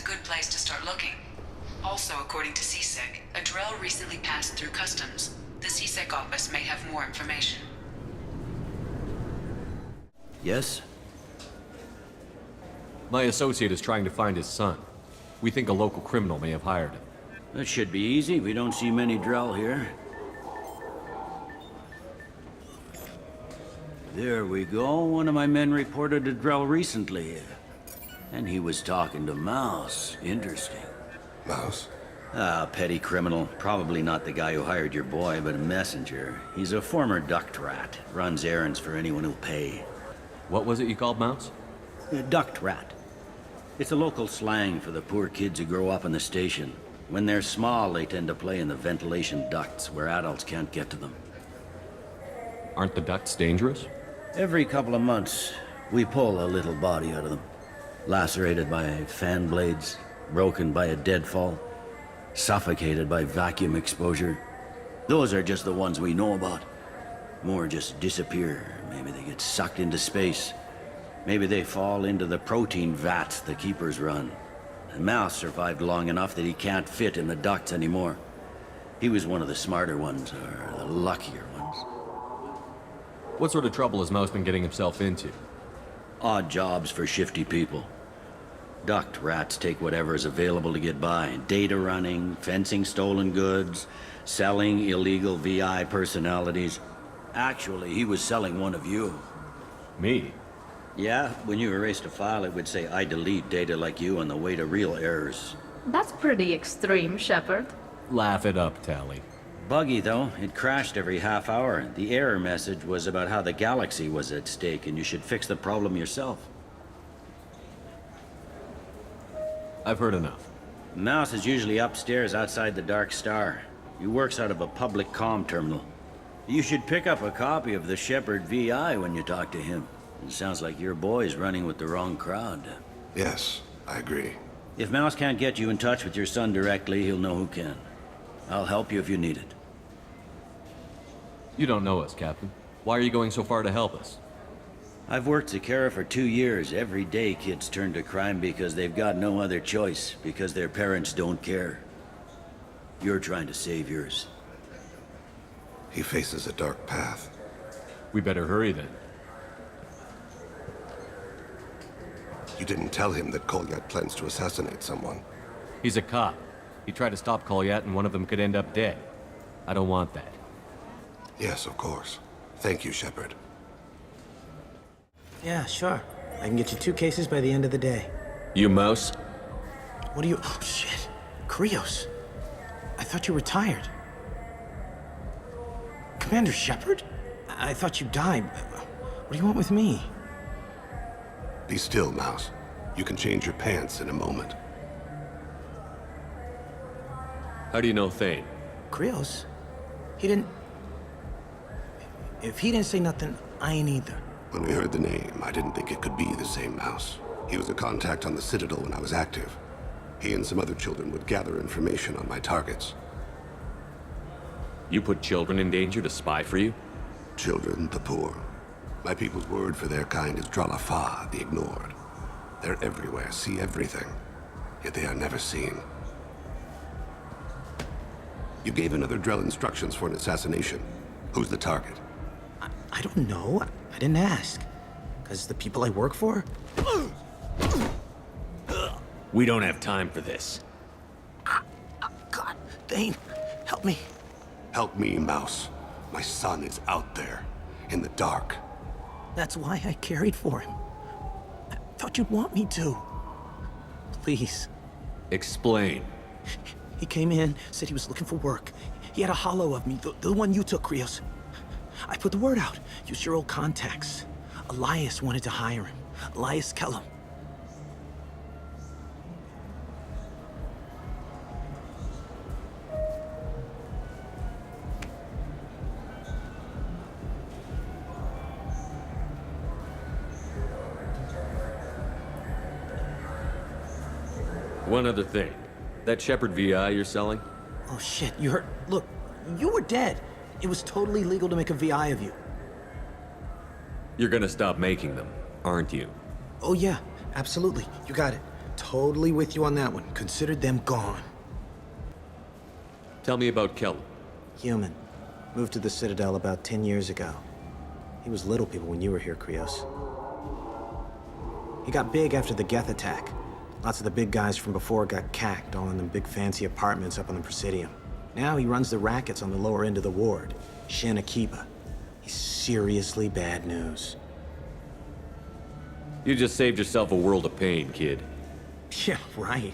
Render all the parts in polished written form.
a good place to start looking. Also, according to CSEC, a Drell recently passed through customs. The CSEC office may have more information. Yes? My associate is trying to find his son. We think a local criminal may have hired him. That should be easy. We don't see many Drell here. There we go. One of my men reported a Drell recently. And he was talking to Mouse. Interesting. Mouse? Ah, petty criminal. Probably not the guy who hired your boy, but a messenger. He's a former duct rat. Runs errands for anyone who'll pay. What was it you called Mouse? A duct rat. It's a local slang for the poor kids who grow up in the station. When they're small, they tend to play in the ventilation ducts where adults can't get to them. Aren't the ducts dangerous? Every couple of months, we pull a little body out of them. Lacerated by fan blades, broken by a deadfall, suffocated by vacuum exposure. Those are just the ones we know about. More just disappear. Maybe they get sucked into space. Maybe they fall into the protein vats the keepers run. And Mouse survived long enough that he can't fit in the ducts anymore. He was one of the smarter ones, or the luckier ones. What sort of trouble has Mouse been getting himself into? Odd jobs for shifty people. Duct rats take whatever is available to get by. Data running, fencing stolen goods, selling illegal VI personalities. Actually, he was selling one of you. Me? Yeah, when you erased a file, it would say, I delete data like you on the way to real errors. That's pretty extreme, Shepard. Laugh it up, Tally. Buggy, though. It crashed every half hour. The error message was about how the galaxy was at stake, and you should fix the problem yourself. I've heard enough. Mouse is usually upstairs outside the Dark Star. He works out of a public comm terminal. You should pick up a copy of the Shepard VI when you talk to him. It sounds like your boy's running with the wrong crowd. Yes, I agree. If Mouse can't get you in touch with your son directly, he'll know who can. I'll help you if you need it. You don't know us, Captain. Why are you going so far to help us? I've worked Zakara for 2 years. Every day kids turn to crime because they've got no other choice, because their parents don't care. You're trying to save yours. He faces a dark path. We better hurry then. You didn't tell him that Kolyat plans to assassinate someone. He's a cop. He tried to stop Kolyat and one of them could end up dead. I don't want that. Yes, of course. Thank you, Shepard. Yeah, sure. I can get you 2 cases by the end of the day. You Mouse? What are you... Oh, shit. Krios. I thought you retired. Commander Shepard? I thought you died. What do you want with me? Be still, Mouse. You can change your pants in a moment. How do you know Thane? Krios? He didn't... If he didn't say nothing, I ain't either. When we heard the name, I didn't think it could be the same Mouse. He was a contact on the Citadel when I was active. He and some other children would gather information on my targets. You put children in danger to spy for you? Children, the poor. My people's word for their kind is Dralafa, the ignored. They're everywhere, see everything, yet they are never seen. You gave another Drell instructions for an assassination. Who's the target? I don't know. I didn't ask. Because the people I work for? We don't have time for this. God, Thane, help me. Help me, Mouse. My son is out there, in the dark. That's why I carried for him. I thought you'd want me to. Please. Explain. He came in, said he was looking for work. He had a hollow of me, the one you took, Krios. I put the word out. Use your old contacts. Elias wanted to hire him. Elias Kellum. One other thing. That Shepard VI you're selling? Oh shit, you heard? Look, you were dead. It was totally legal to make a VI of you. You're gonna stop making them, aren't you? Oh yeah, absolutely. You got it. Totally with you on that one. Considered them gone. Tell me about Kellum. Human. Moved to the Citadel about 10 years ago. He was little people when you were here, Krios. He got big after the Geth attack. Lots of the big guys from before got cacked, all in them big fancy apartments up on the Presidium. Now he runs the rackets on the lower end of the ward, Shin Akiba. He's seriously bad news. You just saved yourself a world of pain, kid. Yeah, right.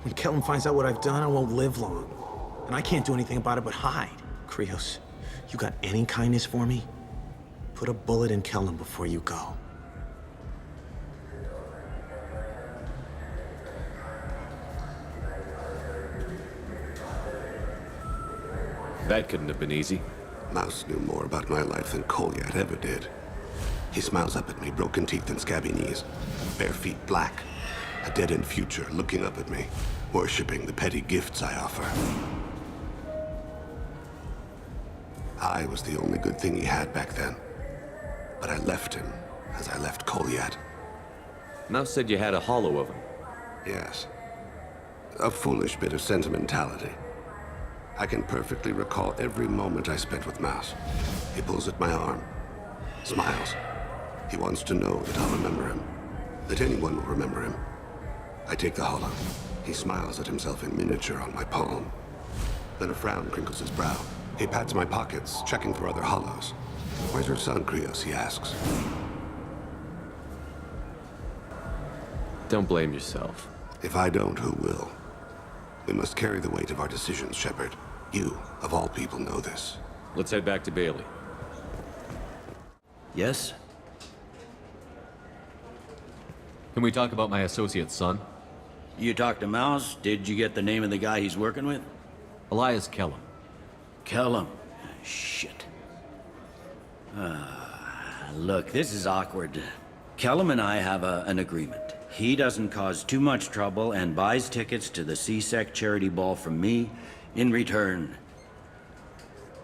When Kellum finds out what I've done, I won't live long. And I can't do anything about it but hide. Krios, you got any kindness for me? Put a bullet in Kellum before you go. That couldn't have been easy. Mouse knew more about my life than Kolyat ever did. He smiles up at me, broken teeth and scabby knees. Bare feet black. A dead-end future looking up at me, worshipping the petty gifts I offer. I was the only good thing he had back then. But I left him, as I left Kolyat. Mouse said you had a hollow of him. Yes. A foolish bit of sentimentality. I can perfectly recall every moment I spent with Mouse. He pulls at my arm, smiles. He wants to know that I'll remember him, that anyone will remember him. I take the hollow. He smiles at himself in miniature on my palm. Then a frown crinkles his brow. He pats my pockets, checking for other hollows. Where's your son, Krios? He asks. Don't blame yourself. If I don't, who will? We must carry the weight of our decisions, Shepard. You, of all people, know this. Let's head back to Bailey. Yes? Can we talk about my associate's son? You talked to Mouse? Did you get the name of the guy he's working with? Elias Kellum. Kellum. Shit. Look, this is awkward. Kellum and I have an agreement. He doesn't cause too much trouble and buys tickets to the CSEC charity ball from me. In return,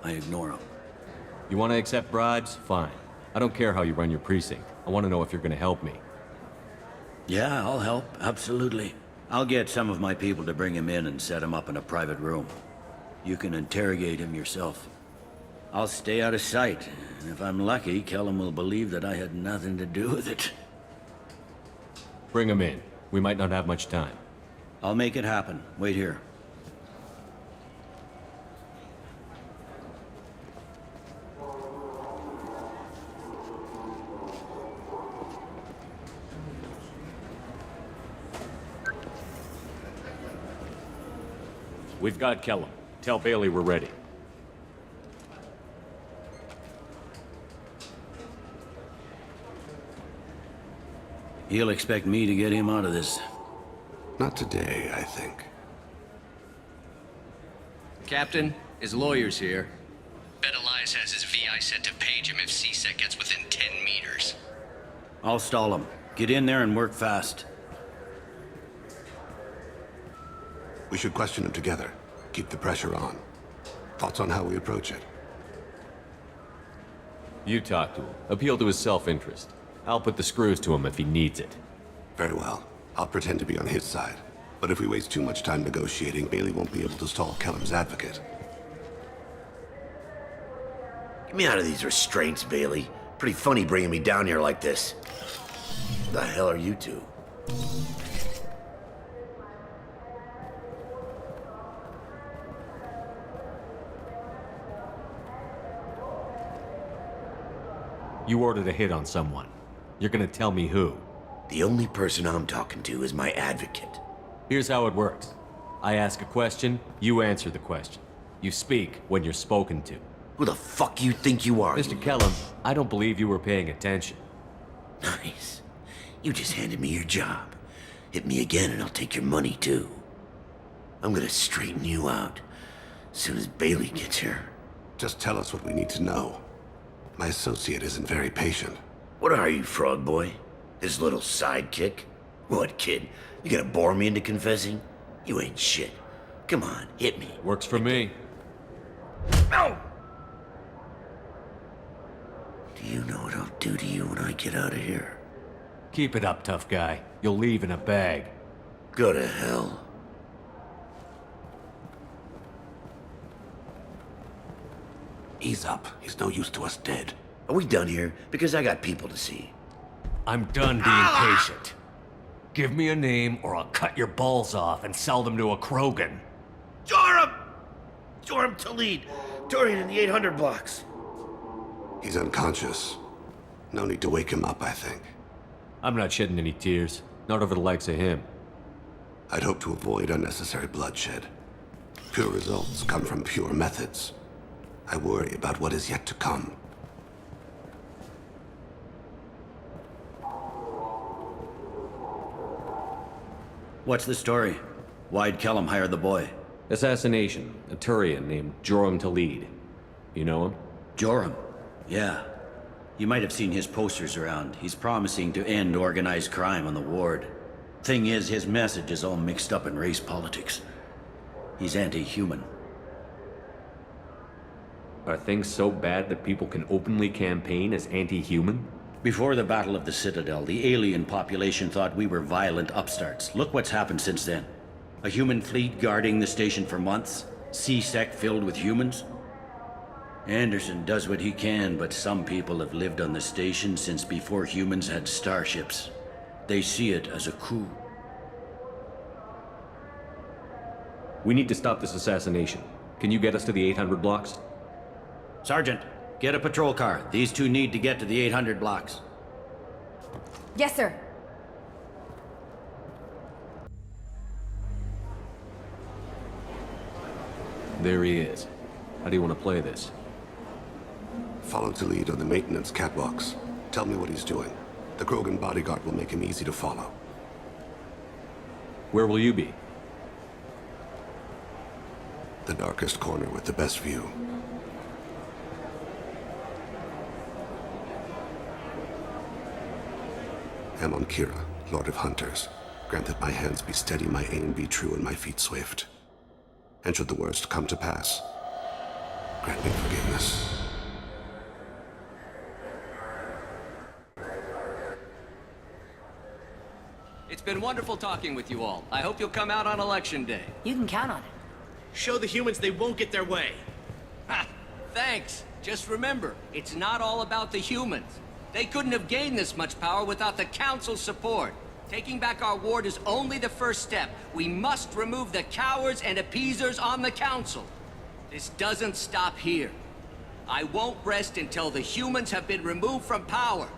I ignore him. You want to accept bribes? Fine. I don't care how you run your precinct. I want to know if you're going to help me. Yeah, I'll help. Absolutely. I'll get some of my people to bring him in and set him up in a private room. You can interrogate him yourself. I'll stay out of sight, and if I'm lucky, Kellum will believe that I had nothing to do with it. Bring him in. We might not have much time. I'll make it happen. Wait here. We've got Kellum. Tell Bailey we're ready. He'll expect me to get him out of this. Not today, I think. Captain, his lawyer's here. Bet Elias has his VI set to page him if CSEC gets within 10 meters. I'll stall him. Get in there and work fast. We should question him together. Keep the pressure on. Thoughts on how we approach it? You talk to him. Appeal to his self-interest. I'll put the screws to him if he needs it. Very well. I'll pretend to be on his side. But if we waste too much time negotiating, Bailey won't be able to stall Kellum's advocate. Get me out of these restraints, Bailey. Pretty funny bringing me down here like this. The hell are you two? You ordered a hit on someone. You're gonna tell me who. The only person I'm talking to is my advocate. Here's how it works. I ask a question, you answer the question. You speak when you're spoken to. Who the fuck you think you are? Mr. Kellum, I don't believe you were paying attention. Nice. You just handed me your job. Hit me again and I'll take your money too. I'm gonna straighten you out as soon as Bailey gets here. Just tell us what we need to know. My associate isn't very patient. What are you, frog boy? His little sidekick? What, kid? You gonna bore me into confessing? You ain't shit. Come on, hit me. Works for me. No! Do you know what I'll do to you when I get out of here? Keep it up, tough guy. You'll leave in a bag. Go to hell. Ease up. He's no use to us dead. Are we done here? Because I got people to see. I'm done being patient. Give me a name or I'll cut your balls off and sell them to a Krogan. Joram! Joram Talid. Dorian in the 800 blocks. He's unconscious. No need to wake him up, I think. I'm not shedding any tears. Not over the likes of him. I'd hope to avoid unnecessary bloodshed. Pure results come from pure methods. I worry about what is yet to come. What's the story? Why'd Kellum hire the boy? Assassination. A Turian named Joram Talid. You know him? Joram? Yeah. You might have seen his posters around. He's promising to end organized crime on the ward. Thing is, his message is all mixed up in race politics. He's anti-human. Are things so bad that people can openly campaign as anti-human? Before the Battle of the Citadel, the alien population thought we were violent upstarts. Look what's happened since then. A human fleet guarding the station for months. C-Sec filled with humans. Anderson does what he can, but some people have lived on the station since before humans had starships. They see it as a coup. We need to stop this assassination. Can you get us to the 800 blocks? Sergeant, get a patrol car. These two need to get to the 800 blocks. Yes, sir. There he is. How do you want to play this? Follow to lead on the maintenance catwalks. Tell me what he's doing. The Krogan bodyguard will make him easy to follow. Where will you be? The darkest corner with the best view. Amon Kira, Lord of Hunters. Grant that my hands be steady, my aim be true, and my feet swift. And should the worst come to pass, grant me forgiveness. It's been wonderful talking with you all. I hope you'll come out on Election Day. You can count on it. Show the humans they won't get their way. Ha! Thanks. Just remember, it's not all about the humans. They couldn't have gained this much power without the Council's support. Taking back our ward is only the first step. We must remove the cowards and appeasers on the Council. This doesn't stop here. I won't rest until the humans have been removed from power.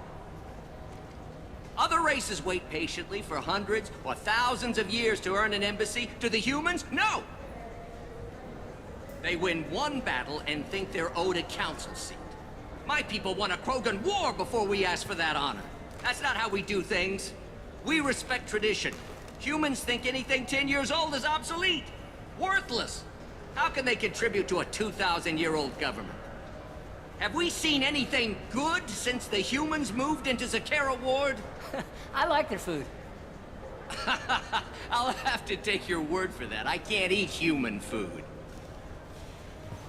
Other races wait patiently for hundreds or thousands of years to earn an embassy. To the humans, no! They win one battle and think they're owed a council seat. My people won a Krogan war before we asked for that honor. That's not how we do things. We respect tradition. Humans think anything 10 years old is obsolete, worthless. How can they contribute to a 2,000-year-old government? Have we seen anything good since the humans moved into Zakera Ward? I like their food. I'll have to take your word for that. I can't eat human food.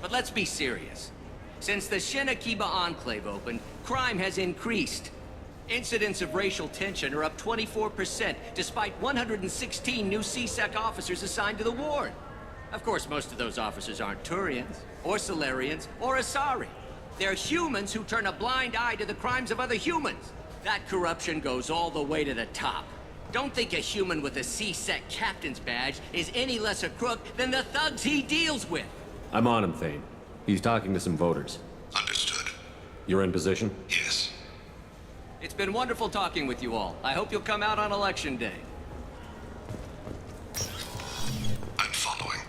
But let's be serious. Since the Shinakiba Enclave opened, crime has increased. Incidents of racial tension are up 24%, despite 116 new C-Sec officers assigned to the ward. Of course, most of those officers aren't Turians, or Solarians, or Asari. They're humans who turn a blind eye to the crimes of other humans. That corruption goes all the way to the top. Don't think a human with a C-Sec captain's badge is any less a crook than the thugs he deals with. I'm on him, Thane. He's talking to some voters. Understood. You're in position? Yes. It's been wonderful talking with you all. I hope you'll come out on Election Day. I'm following.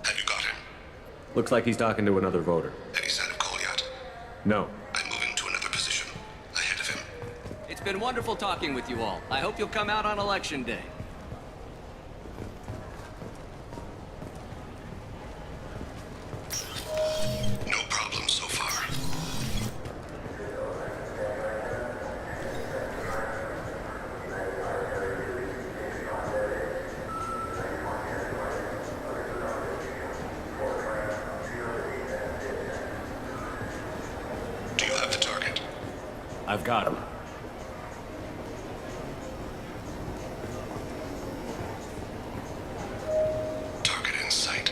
Have you got him? Looks like he's talking to another voter. Any sign of call yet? No. I'm moving to another position. Ahead of him. It's been wonderful talking with you all. I hope you'll come out on Election Day. No problem so far. I've got him. Target in sight.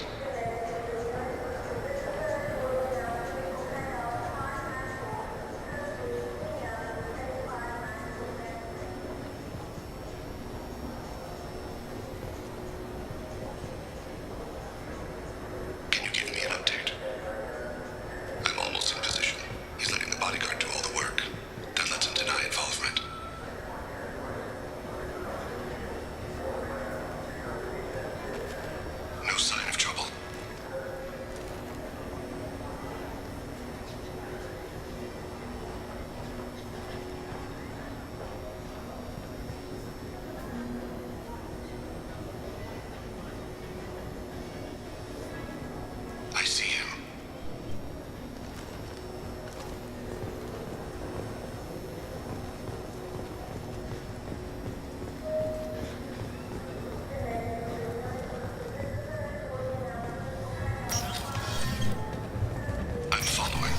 Can you give me an update? I'm almost in position. He's letting the bodyguard do all the work. That lets him deny involvement. No sign of trouble. I see him. I'm following.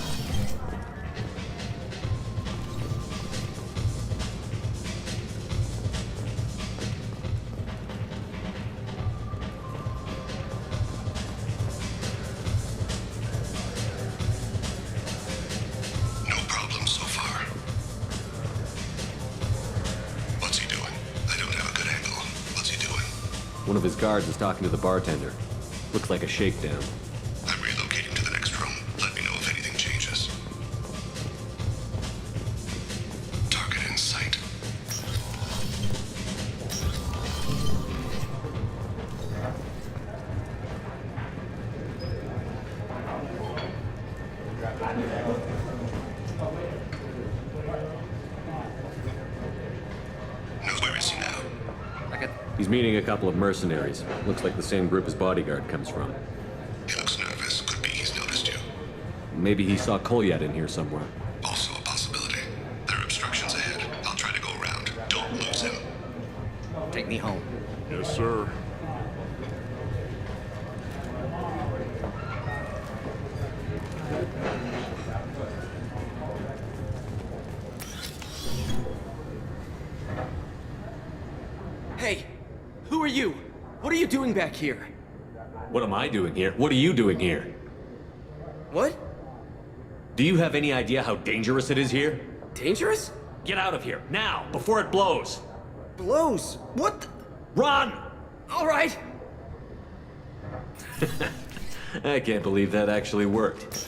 No problem so far. What's he doing? I don't have a good angle. What's he doing? One of his guards is talking to the bartender. Looks like a shakedown. I'm relocating to the next room. Let me know if anything changes. Target in sight. Where is he now? He's meeting a couple of mercenaries. Looks like the same group his bodyguard comes from. He looks nervous. Could be he's noticed you. Maybe he saw Kolyat in here somewhere. Also a possibility. There are obstructions ahead. I'll try to go around. Don't lose him. Take me home. Yes, sir. Hey, who are you? What are you doing back here? What am I doing here? What are you doing here? What? Do you have any idea how dangerous it is here? Dangerous? Get out of here, now, before it blows! Blows? What? Run! All right. I can't believe that actually worked.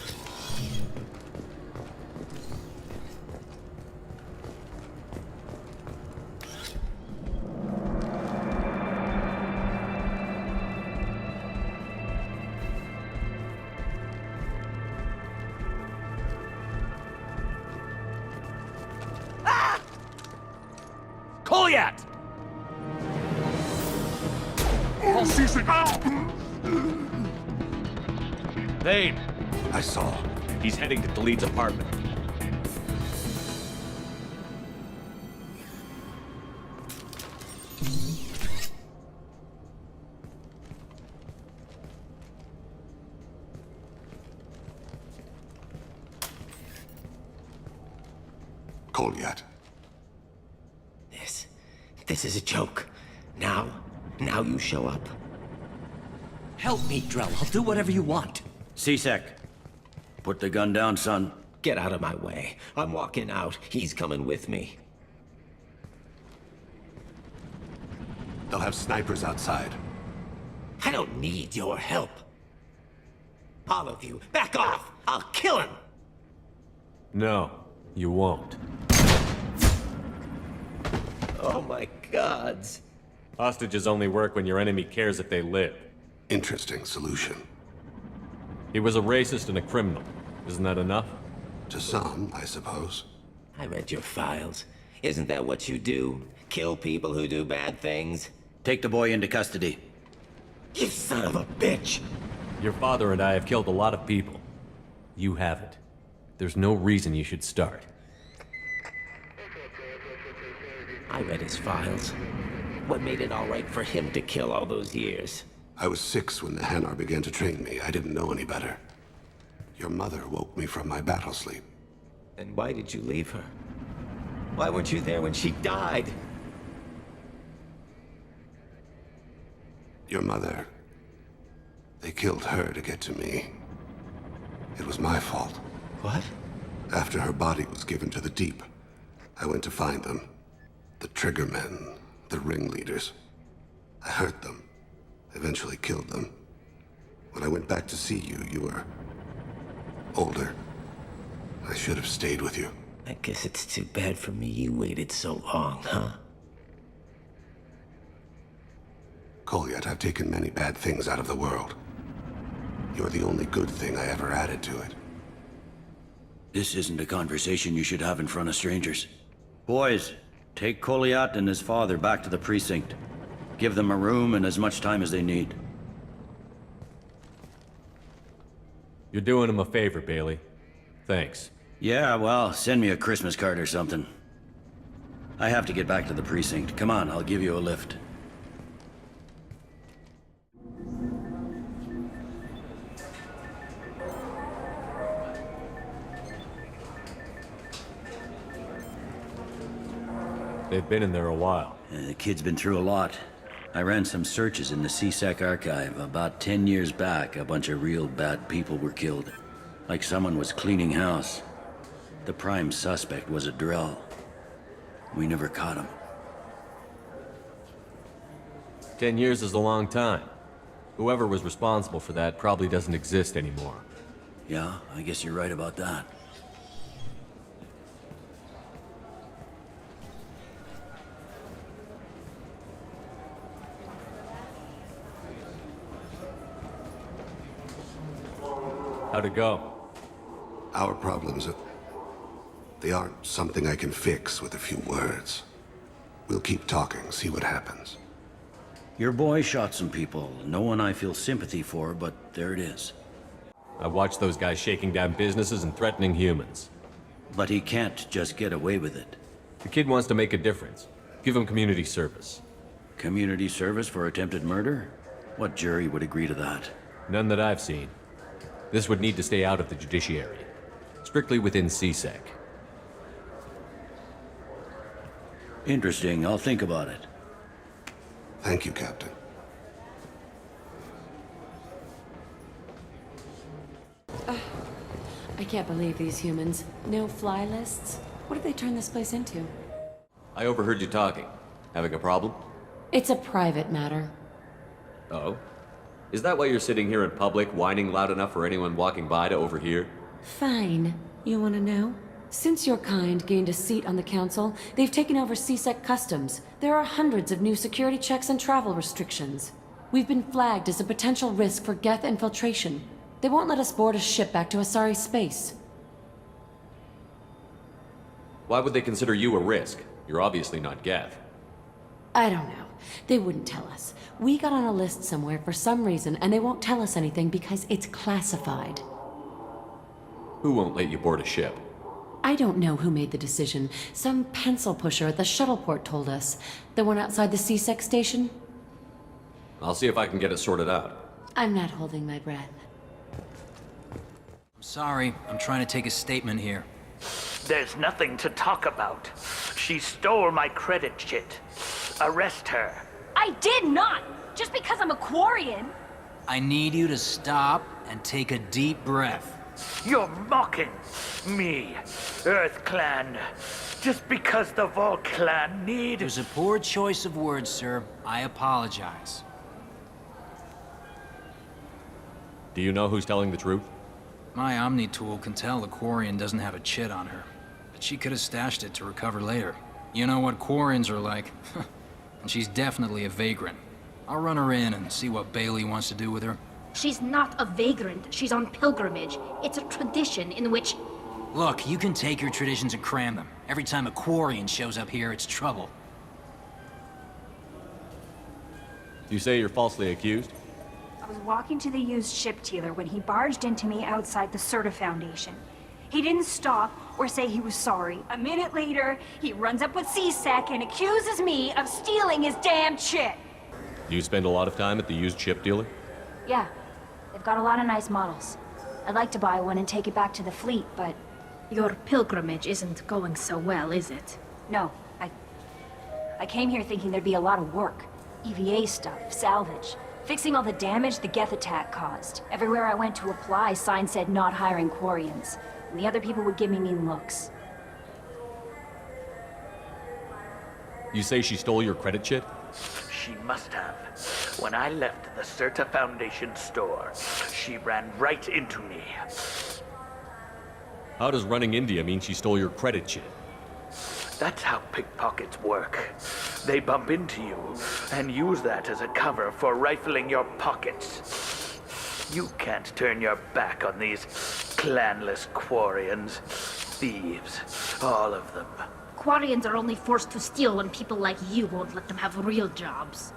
Kolyat! Thane! I saw. He's heading to Khalid's apartment. Kolyat. This is a joke. Now you show up. Help me, Drell. I'll do whatever you want. C-Sec, put the gun down, son. Get out of my way. I'm walking out. He's coming with me. They'll have snipers outside. I don't need your help. All of you, back off! I'll kill him! No, you won't. Oh my gods. Hostages only work when your enemy cares if they live. Interesting solution. He was a racist and a criminal. Isn't that enough? To some, I suppose. I read your files. Isn't that what you do? Kill people who do bad things? Take the boy into custody. You son of a bitch! Your father and I have killed a lot of people. You haven't. There's no reason you should start. I read his files. What made it all right for him to kill all those years? I was 6 when the Hanar began to train me. I didn't know any better. Your mother woke me from my battle sleep. And why did you leave her? Why weren't you there when she died? Your mother. They killed her to get to me. It was my fault. What? After her body was given to the Deep, I went to find them. The Triggermen, the ringleaders. I hurt them, eventually killed them. When I went back to see you, you were older. I should have stayed with you. I guess it's too bad for me you waited so long, huh? Kolyat, I've taken many bad things out of the world. You're the only good thing I ever added to it. This isn't a conversation you should have in front of strangers. Boys, take Kolyat and his father back to the precinct. Give them a room and as much time as they need. You're doing him a favor, Bailey. Thanks. Yeah, well, send me a Christmas card or something. I have to get back to the precinct. Come on, I'll give you a lift. They've been in there a while. The kid's been through a lot. I ran some searches in the CSEC archive. About 10 years back, a bunch of real bad people were killed. Like someone was cleaning house. The prime suspect was a Drell. We never caught him. 10 years is a long time. Whoever was responsible for that probably doesn't exist anymore. Yeah, I guess you're right about that. How'd it go? Our problems, they aren't something I can fix with a few words. We'll keep talking, see what happens. Your boy shot some people. No one I feel sympathy for, but there it is. I watched those guys shaking down businesses and threatening humans. But he can't just get away with it. The kid wants to make a difference. Give him community service. Community service for attempted murder? What jury would agree to that? None that I've seen. This would need to stay out of the judiciary. Strictly within CSEC. Interesting. I'll think about it. Thank you, Captain. I can't believe these humans. No fly lists? What did they turn this place into? I overheard you talking. Having a problem? It's a private matter. Oh? Is that why you're sitting here in public, whining loud enough for anyone walking by to overhear? Fine. You want to know? Since your kind gained a seat on the council, they've taken over CSEC customs. There are hundreds of new security checks and travel restrictions. We've been flagged as a potential risk for Geth infiltration. They won't let us board a ship back to Asari space. Why would they consider you a risk? You're obviously not Geth. I don't know. They wouldn't tell us. We got on a list somewhere for some reason, and they won't tell us anything because it's classified. Who won't let you board a ship? I don't know who made the decision. Some pencil pusher at the shuttleport told us. The one outside the CSEC station? I'll see if I can get it sorted out. I'm not holding my breath. I'm sorry. I'm trying to take a statement here. There's nothing to talk about. She stole my credit chit. Arrest her. I did not! Just because I'm a Quarian! I need you to stop and take a deep breath. You're mocking me, Earth Clan. Just because the Vol Clan need... It was a poor choice of words, sir. I apologize. Do you know who's telling the truth? My Omni tool can tell the Quarian doesn't have a chit on her. But she could have stashed it to recover later. You know what Quarians are like. And she's definitely a vagrant. I'll run her in and see what Bailey wants to do with her. She's not a vagrant. She's on pilgrimage. It's a tradition in which... Look, you can take your traditions and cram them. Every time a Quarian shows up here, it's trouble. You say you're falsely accused? I was walking to the used ship dealer when he barged into me outside the Certa Foundation. He didn't stop or say he was sorry. A minute later, he runs up with CSEC and accuses me of stealing his damn chit. Do you spend a lot of time at the used ship dealer? Yeah, they've got a lot of nice models. I'd like to buy one and take it back to the fleet, but... Your pilgrimage isn't going so well, is it? No, I came here thinking there'd be a lot of work. EVA stuff, salvage, fixing all the damage the Geth attack caused. Everywhere I went to apply, signs said not hiring Quarians. And the other people would give me mean looks. You say she stole your credit chit? She must have. When I left the Certa Foundation store, she ran right into me. How does running India mean she stole your credit chit? That's how pickpockets work. They bump into you and use that as a cover for rifling your pockets. You can't turn your back on these clanless Quarians. Thieves, all of them. Quarians are only forced to steal when people like you won't let them have real jobs.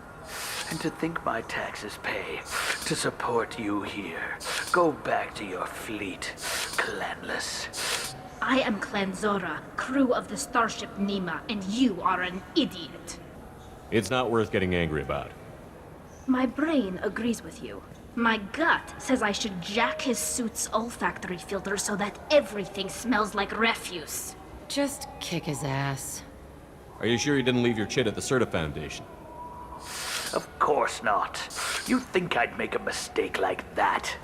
And to think my taxes pay to support you here. Go back to your fleet, clanless. I am Clan Zora, crew of the starship Nima, and you are an idiot. It's not worth getting angry about. My brain agrees with you. My gut says I should jack his suit's olfactory filter so that everything smells like refuse. Just kick his ass. Are you sure you didn't leave your chit at the Certa Foundation? Of course not. You think I'd make a mistake like that?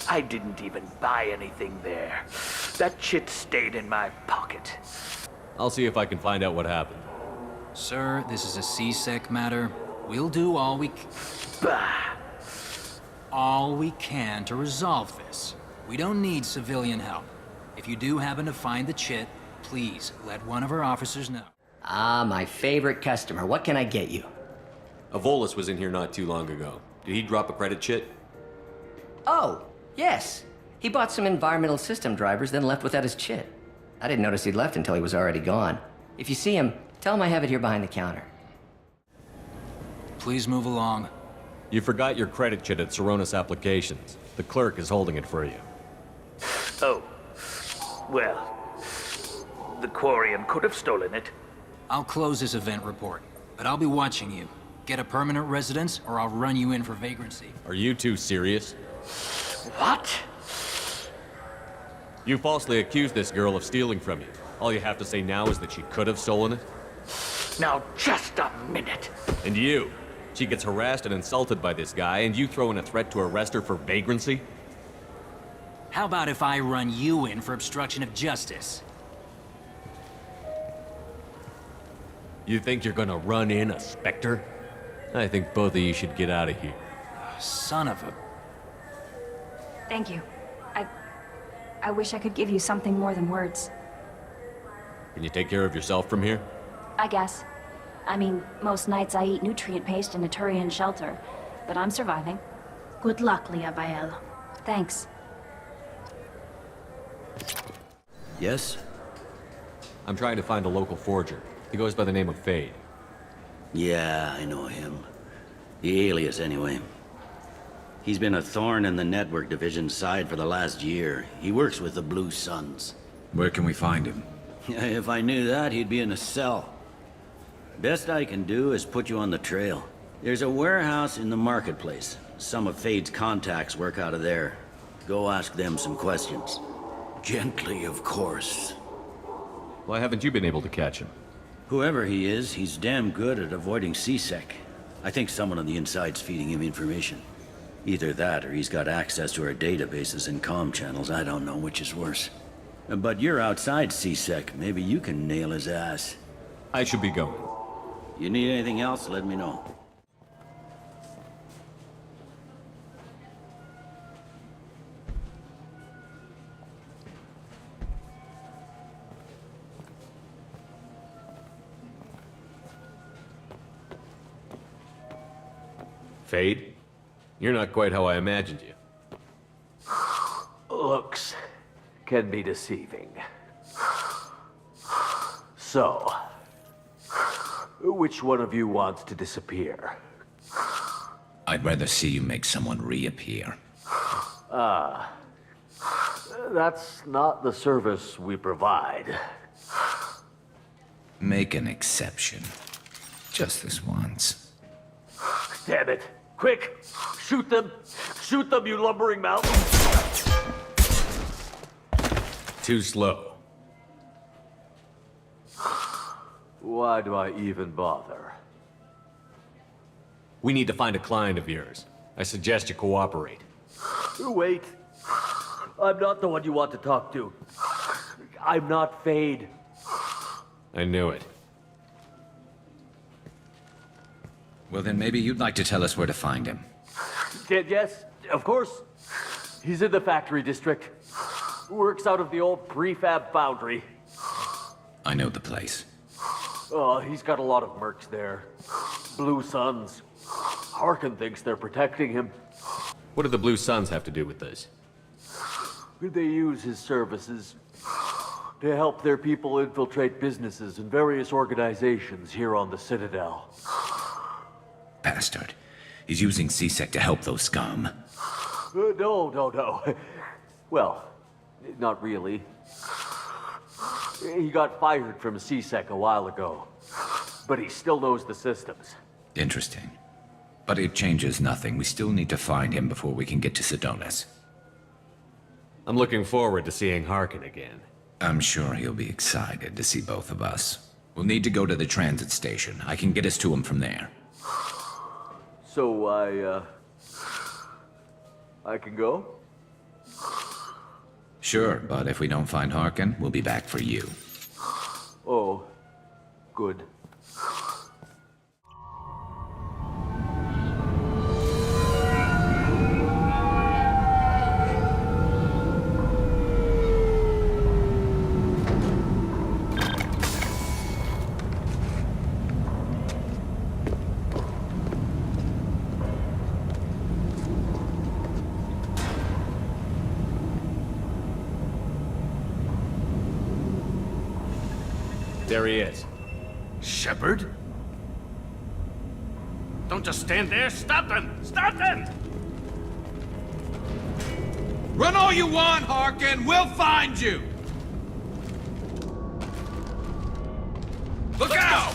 I didn't even buy anything there. That chit stayed in my pocket. I'll see if I can find out what happened. Sir, this is a CSEC matter. We'll do all we can to resolve this. We don't need civilian help. If you do happen to find the chit, please let one of our officers know. Ah, my favorite customer. What can I get you? Avolis was in here not too long ago. Did he drop a credit chit? Oh, yes. He bought some environmental system drivers, then left without his chit. I didn't notice he'd left until he was already gone. If you see him, tell him I have it here behind the counter. Please move along. You forgot your credit chit at Saronis Applications. The clerk is holding it for you. Oh. Well, the Quarian could have stolen it. I'll close this event report, but I'll be watching you. Get a permanent residence, or I'll run you in for vagrancy. Are you two serious? What? You falsely accused this girl of stealing from you. All you have to say now is that she could have stolen it? Now, just a minute. And you? She gets harassed and insulted by this guy, and you throw in a threat to arrest her for vagrancy? How about if I run you in for obstruction of justice? You think you're gonna run in a Spectre? I think both of you should get out of here. Son of a... Thank you. I wish I could give you something more than words. Can you take care of yourself from here? I guess. I mean, most nights I eat nutrient paste in a Turian shelter, but I'm surviving. Good luck, Leah Bael. Thanks. Yes? I'm trying to find a local forger. He goes by the name of Fade. Yeah, I know him. The alias, anyway. He's been a thorn in the network division's side for the last year. He works with the Blue Suns. Where can we find him? If I knew that, he'd be in a cell. Best I can do is put you on the trail. There's a warehouse in the marketplace. Some of Fade's contacts work out of there. Go ask them some questions. Gently, of course. Why haven't you been able to catch him? Whoever he is, he's damn good at avoiding CSEC. I think someone on the inside's feeding him information. Either that, or he's got access to our databases and comm channels. I don't know which is worse. But you're outside CSEC. Maybe you can nail his ass. I should be going. You need anything else, let me know. Fade? You're not quite how I imagined you. Looks can be deceiving. So, which one of you wants to disappear? I'd rather see you make someone reappear. That's not the service we provide. Make an exception. Just this once. Damn it. Quick! Shoot them! Shoot them, you lumbering mountain! Too slow. Why do I even bother? We need to find a client of yours. I suggest you cooperate. Wait. I'm not the one you want to talk to. I'm not Fade. I knew it. Well, then maybe you'd like to tell us where to find him. Yes, of course. He's in the factory district. Works out of the old prefab foundry. I know the place. He's got a lot of mercs there. Blue Suns. Harkin thinks they're protecting him. What do the Blue Suns have to do with this? They use his services to help their people infiltrate businesses and various organizations here on the Citadel. Bastard. He's using CSEC to help those scum. No. Well, not really. He got fired from CSEC a while ago, but he still knows the systems. Interesting. But it changes nothing. We still need to find him before we can get to Sedonis. I'm looking forward to seeing Harkin again. I'm sure he'll be excited to see both of us. We'll need to go to the transit station. I can get us to him from there. So I can go? Sure, but if we don't find Harkin, we'll be back for you. Oh, good. There he is. Shepard? Don't just stand there. Stop them! Stop them! Run all you want, Harkin. We'll find you. Look out!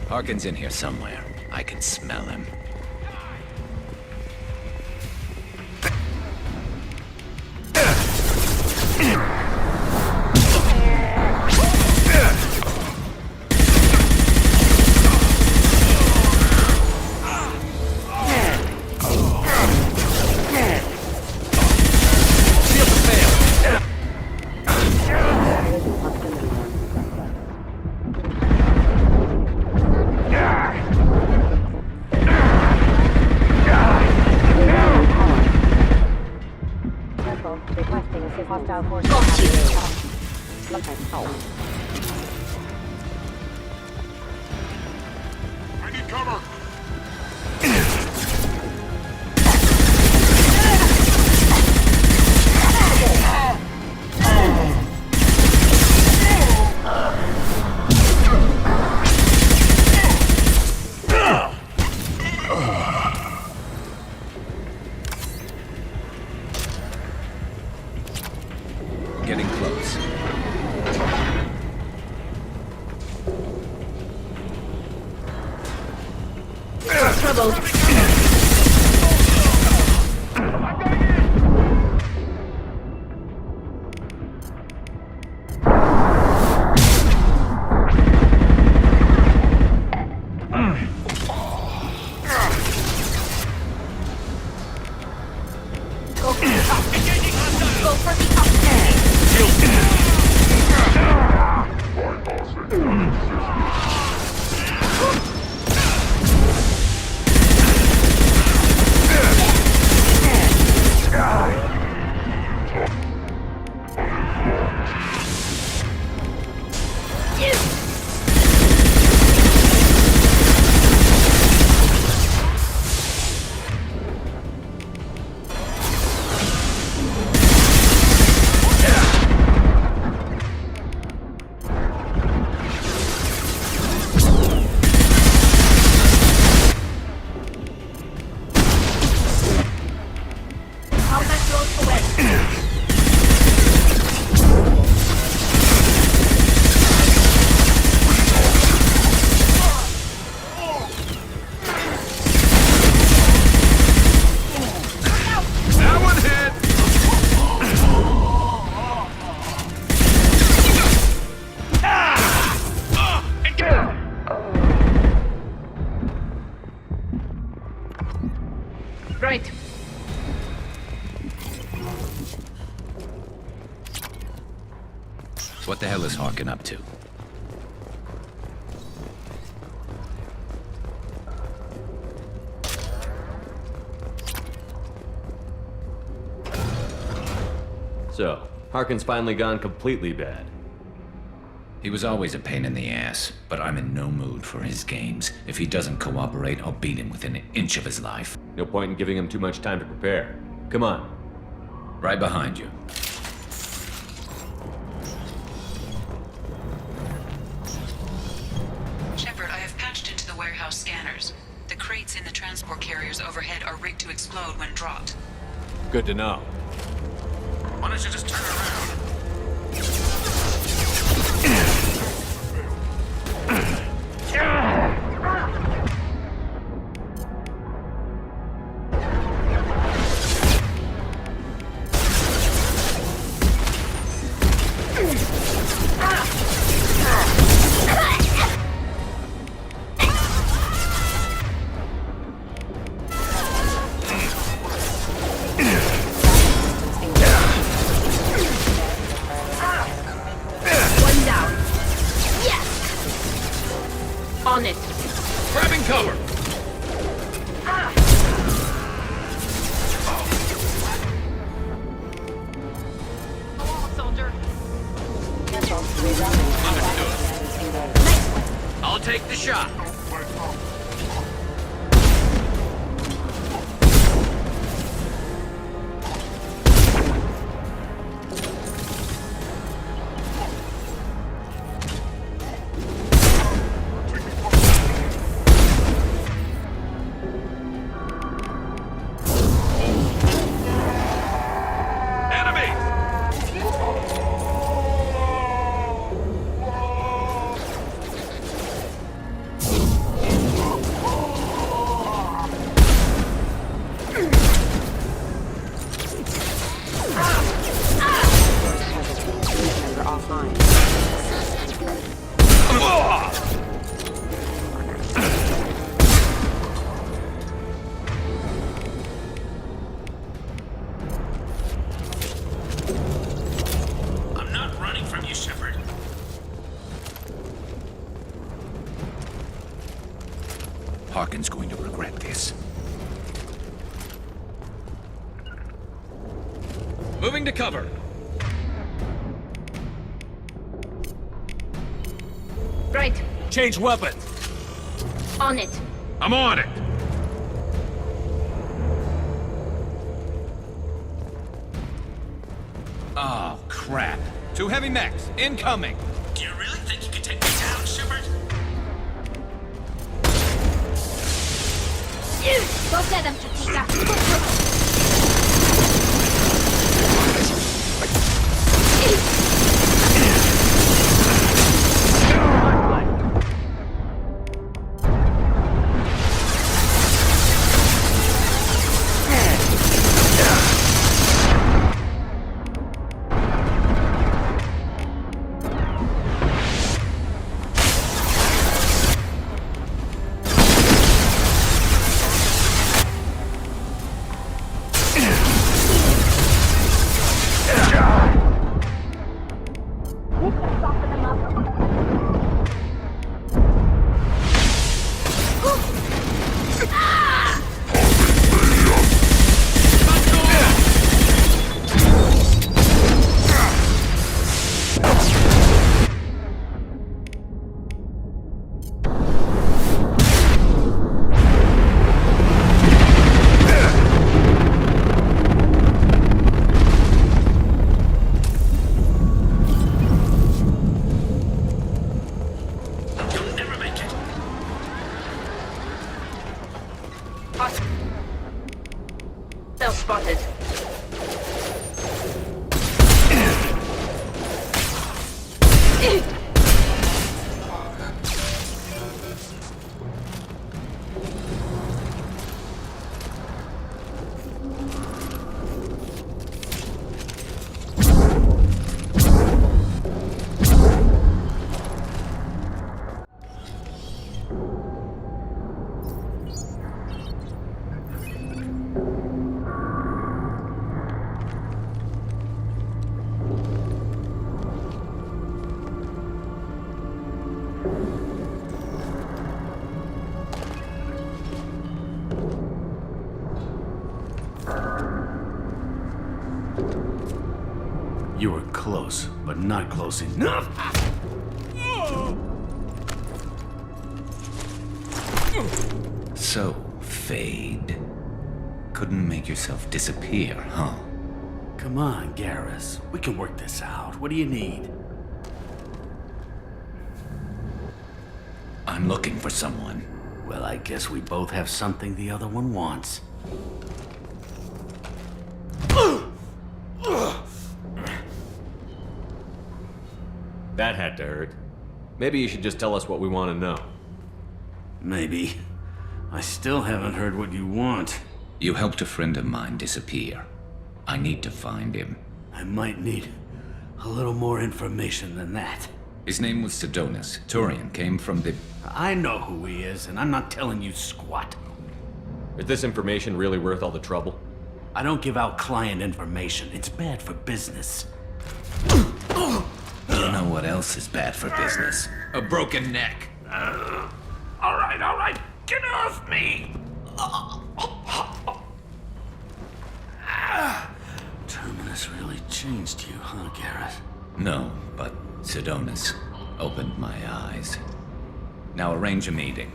Harkin's in here somewhere. I can smell him. Right. What the hell is Harkin up to? So, Harkin's finally gone completely bad. He was always a pain in the ass, but I'm in no mood for his games. If he doesn't cooperate, I'll beat him within an inch of his life. No point in giving him too much time to prepare. Come on. Right behind you. Shepard, I have patched into the warehouse scanners. The crates in the transport carriers overhead are rigged to explode when dropped. Good to know. Why don't you just turn around? On it. Grabbing cover. Soldier. I'll take the shot. Harkin's going to regret this. Moving to cover. Right. Change weapon. On it. I'm on it. Oh, crap. Two heavy mechs, incoming. Do you really think you can take me down, Shepard? Go get them, Tuchanka. Cell spotted. You were close, but not close enough. So, Fade. Couldn't make yourself disappear, huh? Come on, Garrus. We can work this out. What do you need? I'm looking for someone. Well, I guess we both have something the other one wants. That had to hurt. Maybe you should just tell us what we want to know. Maybe. I still haven't heard what you want. You helped a friend of mine disappear. I need to find him. I might need a little more information than that. His name was Sidonus. Turian came from the... I know who he is, and I'm not telling you squat. Is this information really worth all the trouble? I don't give out client information. It's bad for business. You know what else is bad for business? A broken neck. All right. Get off me! Terminus really changed you, huh, Garrus? No, but Sidonus opened my eyes. Now arrange a meeting.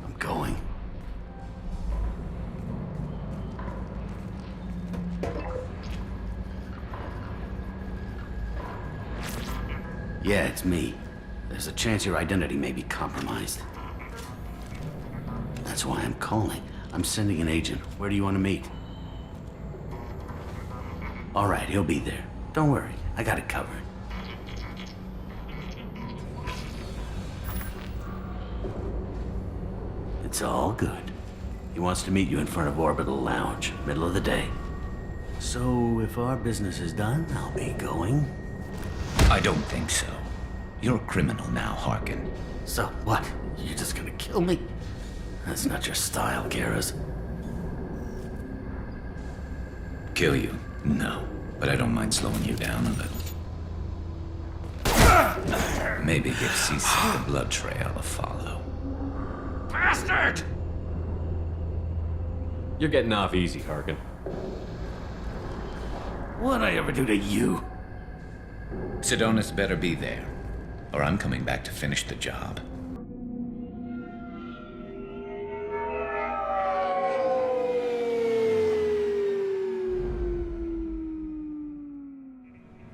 I'm going. Yeah, it's me. There's a chance your identity may be compromised. That's why I'm calling. I'm sending an agent. Where do you want to meet? All right, he'll be there. Don't worry, I got it covered. It's all good. He wants to meet you in front of Orbital Lounge, middle of the day. So, if our business is done, I'll be going. I don't think so. You're a criminal now, Harkin. So what? You're just gonna kill me? That's not your style, Garrus. Kill you? No. But I don't mind slowing you down a little. Maybe give Cece the blood trail a follow. Bastard! You're getting off easy, Harkin. What'd I ever do to you? Sidonus better be there, or I'm coming back to finish the job.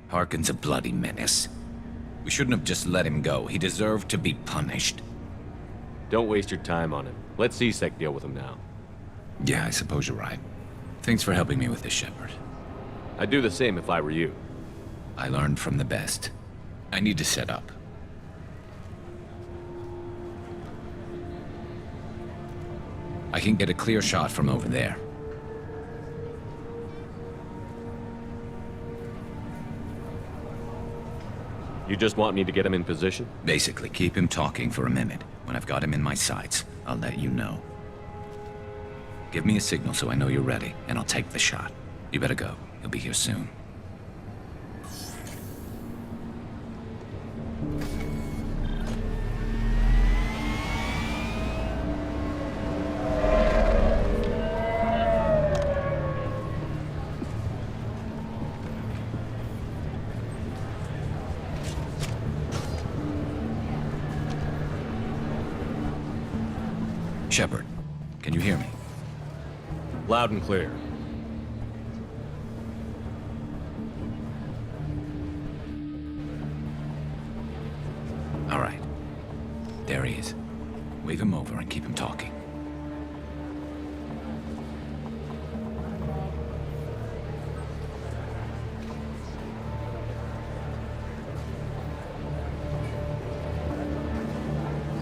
Harkin's a bloody menace. We shouldn't have just let him go. He deserved to be punished. Don't waste your time on him. Let C-Sec deal with him now. Yeah, I suppose you're right. Thanks for helping me with this, Shepard. I'd do the same if I were you. I learned from the best. I need to set up. I can get a clear shot from over there. You just want me to get him in position? Basically, keep him talking for a minute. When I've got him in my sights, I'll let you know. Give me a signal so I know you're ready, and I'll take the shot. You better go. He'll be here soon. Shepard, can you hear me? Loud and clear. All right. There he is. Wave him over and keep him talking.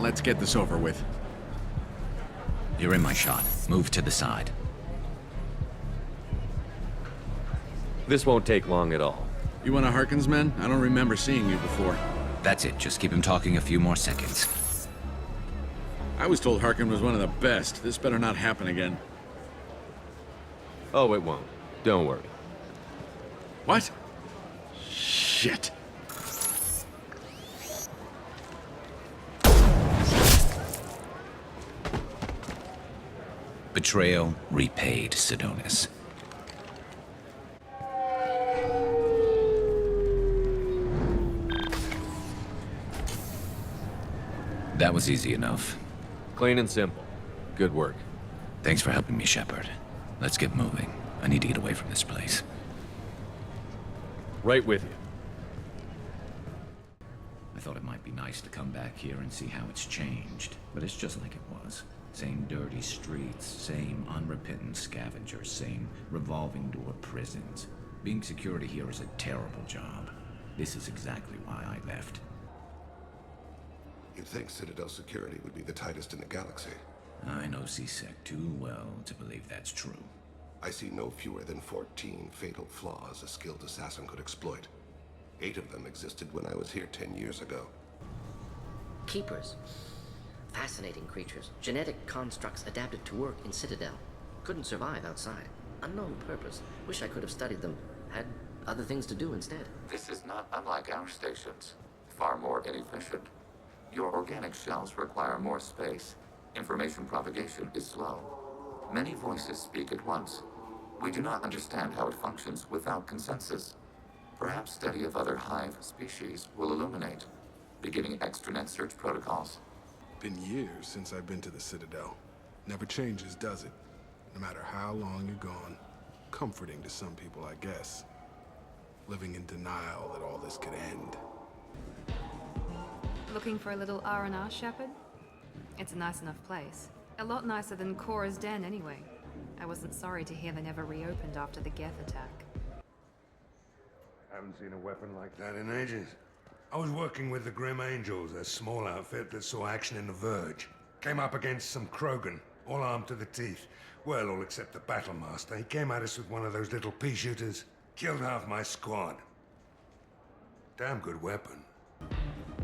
Let's get this over with. You're in my shot. Move to the side. This won't take long at all. You one of Harkin's men? I don't remember seeing you before. That's it. Just keep him talking a few more seconds. I was told Harkin was one of the best. This better not happen again. Oh, it won't. Don't worry. What? Shit. Betrayal repaid, Sidonis. That was easy enough. Clean and simple. Good work. Thanks for helping me, Shepard. Let's get moving. I need to get away from this place. Right with you. I thought it might be nice to come back here and see how it's changed, but it's just like it was. Same dirty streets, same unrepentant scavengers, same revolving door prisons. Being security here is a terrible job. This is exactly why I left. You'd think Citadel security would be the tightest in the galaxy. I know CSEC too well to believe that's true. I see no fewer than 14 fatal flaws a skilled assassin could exploit. 8 of them existed when I was here 10 years ago. Keepers. Fascinating creatures. Genetic constructs adapted to work in Citadel. Couldn't survive outside. Unknown purpose. Wish I could have studied them. Had other things to do instead. This is not unlike our stations. Far more inefficient. Your organic shells require more space. Information propagation is slow. Many voices speak at once. We do not understand how it functions without consensus. Perhaps study of other hive species will illuminate, beginning extranet search protocols. Been years since I've been to the Citadel. Never changes, does it? No matter how long you're gone. Comforting to some people, I guess. Living in denial that all this could end. Looking for a little R&R, Shepard? It's a nice enough place. A lot nicer than Cora's den, anyway. I wasn't sorry to hear they never reopened after the Geth attack. Haven't seen a weapon like that in ages. I was working with the Grim Angels, a small outfit that saw action in the Verge. Came up against some Krogan, all armed to the teeth. Well, all except the Battlemaster. He came at us with one of those little pea shooters. Killed half my squad. Damn good weapon.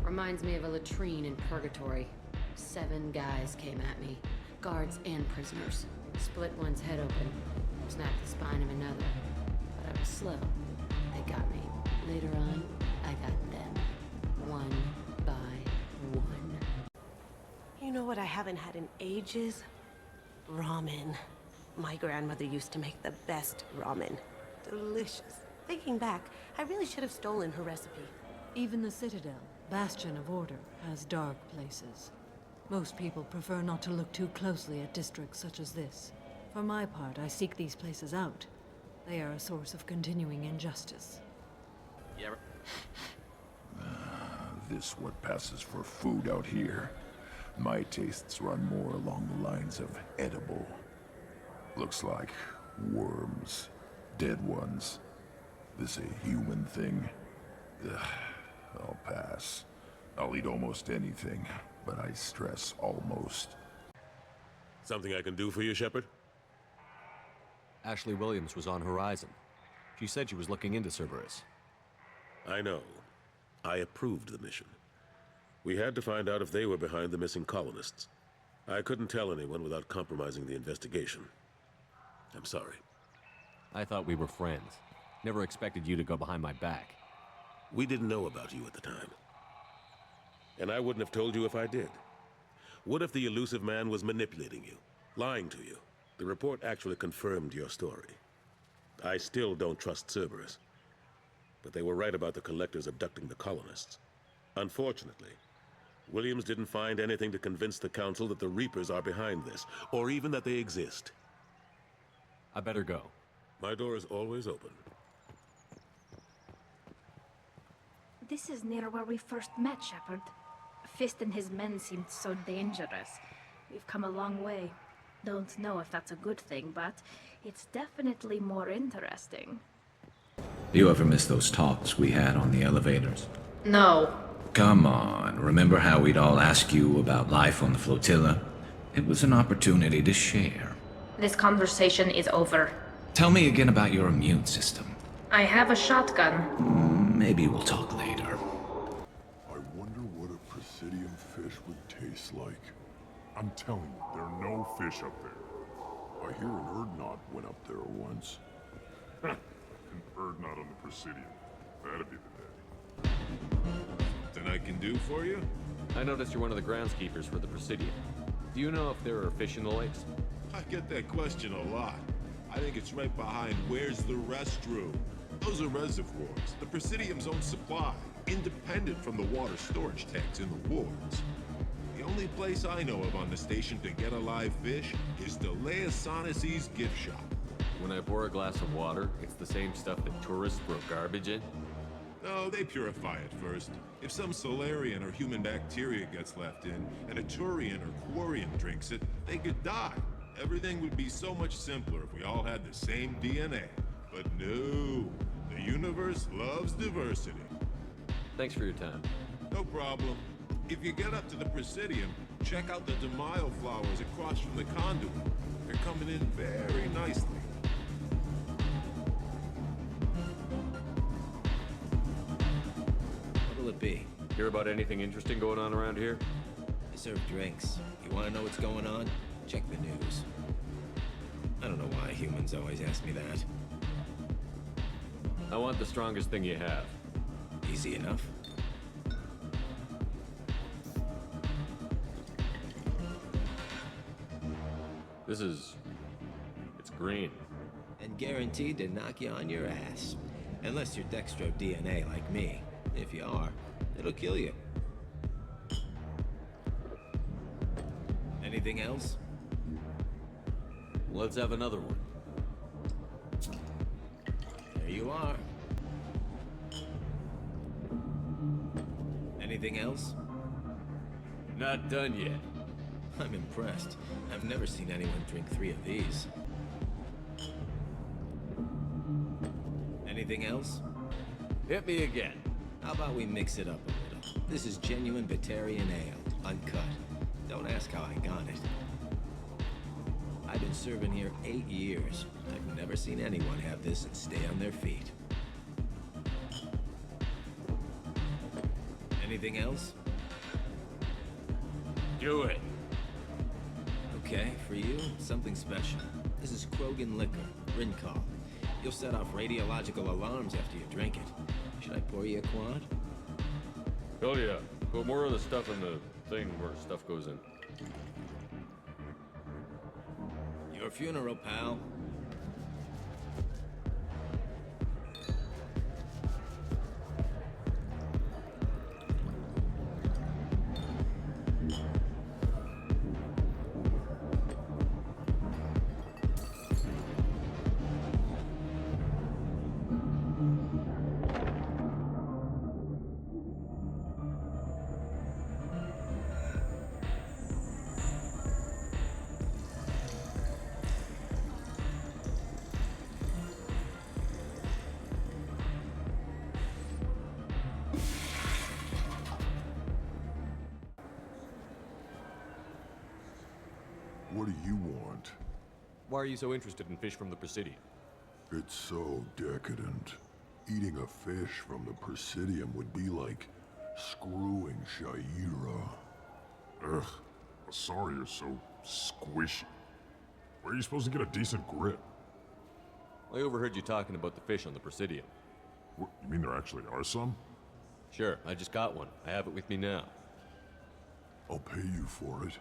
Reminds me of a latrine in Purgatory. 7 guys came at me. Guards and prisoners. Split one's head open. Snapped the spine of another. But I was slow. They got me. Later on, I got them. One by one. You know what I haven't had in ages? Ramen. My grandmother used to make the best ramen. Delicious. Thinking back, I really should have stolen her recipe. Even the Citadel, bastion of order, has dark places. Most people prefer not to look too closely at districts such as this. For my part, I seek these places out. They are a source of continuing injustice. Yeah. This what passes for food out here. My tastes run more along the lines of edible. Looks like worms. Dead ones. This a human thing? Ugh, I'll pass. I'll eat almost anything, but I stress almost. Something I can do for you, Shepard? Ashley Williams was on Horizon. She said she was looking into Cerberus. I know. I approved the mission. We had to find out if they were behind the missing colonists. I couldn't tell anyone without compromising the investigation. I'm sorry. I thought we were friends. Never expected you to go behind my back. We didn't know about you at the time. And I wouldn't have told you if I did. What if the elusive man was manipulating you, lying to you? The report actually confirmed your story. I still don't trust Cerberus. But they were right about the collectors abducting the colonists. Unfortunately, Williams didn't find anything to convince the Council that the Reapers are behind this, or even that they exist. I better go. My door is always open. This is near where we first met, Shepard. Fist and his men seemed so dangerous. We've come a long way. Don't know if that's a good thing, but it's definitely more interesting. Do you ever miss those talks we had on the elevators? No. Come on, remember how we'd all ask you about life on the flotilla? It was an opportunity to share. This conversation is over. Tell me again about your immune system. I have a shotgun. Maybe we'll talk later. I wonder what a Presidium fish would taste like. I'm telling you, there are no fish up there. I hear an Erdnot went up there once. An Erdnot on the Presidium. That'd be the day. Something I can do for you? I noticed you're one of the groundskeepers for the Presidium. Do you know if there are fish in the lakes? I get that question a lot. I think it's right behind where's the restroom. Those are reservoirs, the Presidium's own supply, independent from the water storage tanks in the wards. The only place I know of on the station to get a live fish is the Leosanisi's gift shop. When I pour a glass of water, it's the same stuff that tourists throw garbage in? No, they purify it first. If some Solarian or human bacteria gets left in, and a Turian or Quarian drinks it, they could die. Everything would be so much simpler if we all had the same DNA. But no, the universe loves diversity. Thanks for your time. No problem. If you get up to the Presidium, check out the De Mayo flowers across from the conduit. They're coming in very nicely. What'll it be? Hear about anything interesting going on around here? I serve drinks. You want to know what's going on? Check the news. I don't know why humans always ask me that. I want the strongest thing you have. Easy enough. It's green. And guaranteed to knock you on your ass. Unless you're dextro DNA like me. If you are, it'll kill you. Anything else? Let's have another one. There you are. Anything else? Not done yet. I'm impressed. I've never seen anyone drink 3 of these. Anything else? Hit me again. How about we mix it up a little? This is genuine Batarian ale, uncut. Don't ask how I got it. I've been serving here 8 years. I've never seen anyone have this and stay on their feet. Anything else? Do it. Okay, for you, something special. This is Krogan liquor, Rincall. You'll set off radiological alarms after you drink it. Should I pour you a quad? Oh yeah. Put more of the stuff in the thing where stuff goes in. Your funeral, pal. What do you want? Why are you so interested in fish from the Presidium? It's so decadent. Eating a fish from the Presidium would be like screwing Shaira. Ugh, sorry you're so squishy. Where are you supposed to get a decent grip? I overheard you talking about the fish on the Presidium. What, you mean there actually are some? Sure, I just got one. I have it with me now. I'll pay you for it.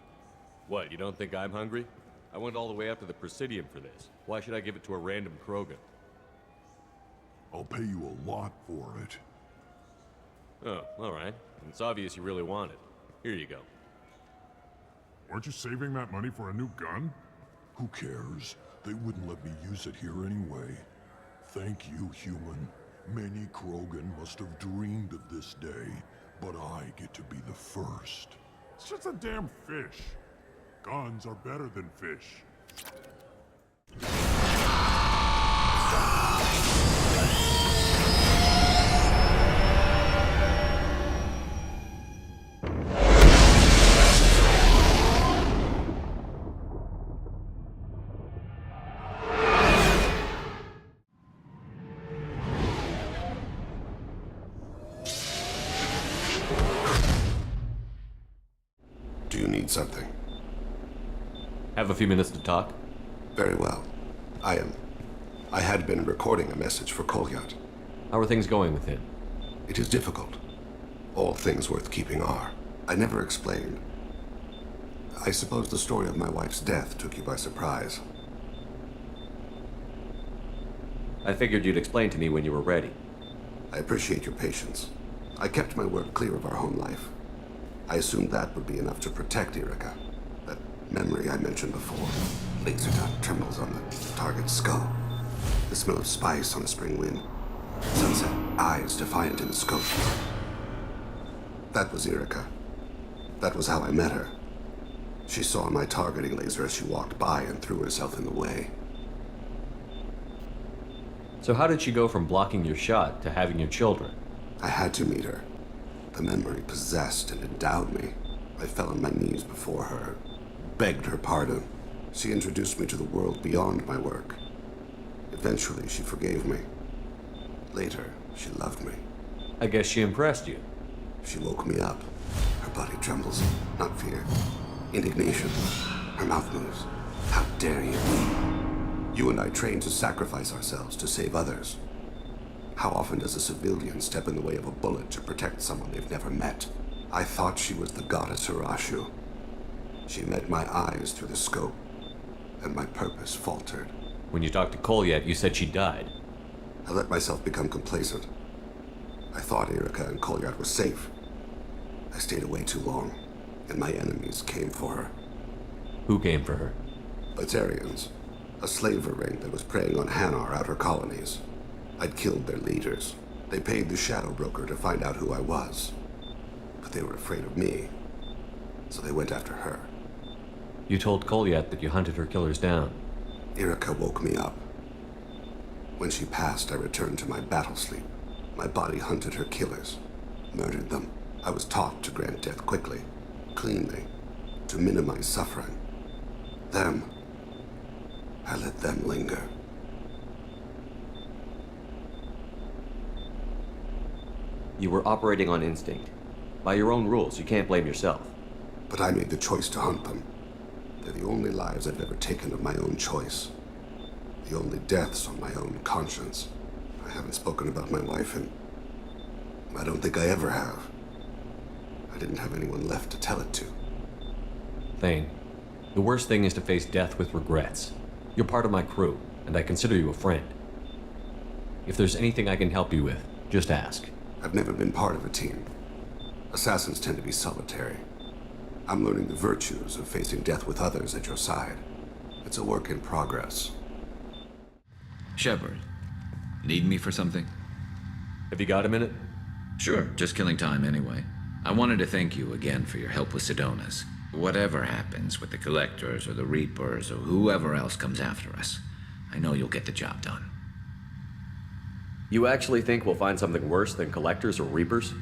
What, you don't think I'm hungry? I went all the way up to the Presidium for this. Why should I give it to a random Krogan? I'll pay you a lot for it. Oh, alright. It's obvious you really want it. Here you go. Weren't you saving that money for a new gun? Who cares? They wouldn't let me use it here anyway. Thank you, human. Many Krogan must have dreamed of this day, But I get to be the first. It's just a damn fish. Guns are better than fish. Do you need something? Have a few minutes to talk? Very well. I had been recording a message for Kolyat. How are things going with him? It is difficult. All things worth keeping are. I never explained. I suppose the story of my wife's death took you by surprise. I figured you'd explain to me when you were ready. I appreciate your patience. I kept my work clear of our home life. I assumed that would be enough to protect Erica. That memory I mentioned before. Laser dot trembles on the target's skull. The smell of spice on a spring wind. Sunset eyes defiant in the scope. That was Erica. That was how I met her. She saw my targeting laser as she walked by and threw herself in the way. So how did she go from blocking your shot to having your children? I had to meet her. The memory possessed and endowed me. I fell on my knees before her, begged her pardon. She introduced me to the world beyond my work. Eventually, she forgave me. Later, she loved me. I guess she impressed you. She woke me up. Her body trembles, not fear. Indignation. Her mouth moves. How dare you? You and I trained to sacrifice ourselves to save others. How often does a civilian step in the way of a bullet to protect someone they've never met? I thought she was the goddess Urashu. She met my eyes through the scope, and my purpose faltered. When you talked to Kolyat, you said she died. I let myself become complacent. I thought Erica and Kolyat were safe. I stayed away too long, and my enemies came for her. Who came for her? Batarians. A slaver ring that was preying on Hanar outer colonies. I'd killed their leaders. They paid the shadow broker to find out who I was. But they were afraid of me, so they went after her. You told Kolyat that you hunted her killers down. Erica woke me up. When she passed, I returned to my battle sleep. My body hunted her killers, murdered them. I was taught to grant death quickly, cleanly, to minimize suffering. Them, I let them linger. You were operating on instinct. By your own rules, you can't blame yourself. But I made the choice to hunt them. They're the only lives I've ever taken of my own choice. The only deaths on my own conscience. I haven't spoken about my wife, and I don't think I ever have. I didn't have anyone left to tell it to. Thane, the worst thing is to face death with regrets. You're part of my crew, and I consider you a friend. If there's anything I can help you with, just ask. I've never been part of a team. Assassins tend to be solitary. I'm learning the virtues of facing death with others at your side. It's a work in progress. Shepard, need me for something? Have you got a minute? Sure, just killing time anyway. I wanted to thank you again for your help with Sidonis. Whatever happens with the Collectors or the Reapers or whoever else comes after us, I know you'll get the job done. You actually think we'll find something worse than Collectors or Reapers?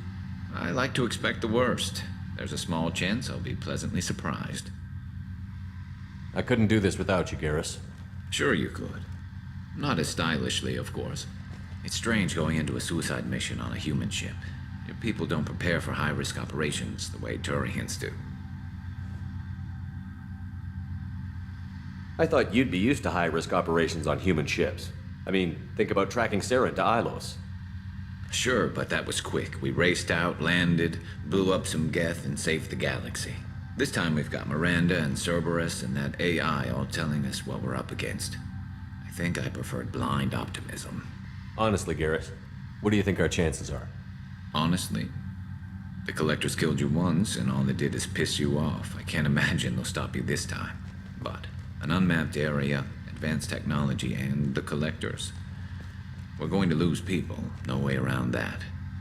I like to expect the worst. There's a small chance I'll be pleasantly surprised. I couldn't do this without you, Garrus. Sure you could. Not as stylishly, of course. It's strange going into a suicide mission on a human ship. Your people don't prepare for high-risk operations the way Turians do. I thought you'd be used to high-risk operations on human ships. I mean, think about tracking Sarah to Ilos. Sure, but that was quick. We raced out, landed, blew up some Geth, and saved the galaxy. This time we've got Miranda and Cerberus and that AI all telling us what we're up against. I think I preferred blind optimism. Honestly, Garrus, what do you think our chances are? Honestly? The Collectors killed you once, and all they did is piss you off. I can't imagine they'll stop you this time. But an unmapped area, advanced technology, and the Collectors. We're going to lose people, no way around that.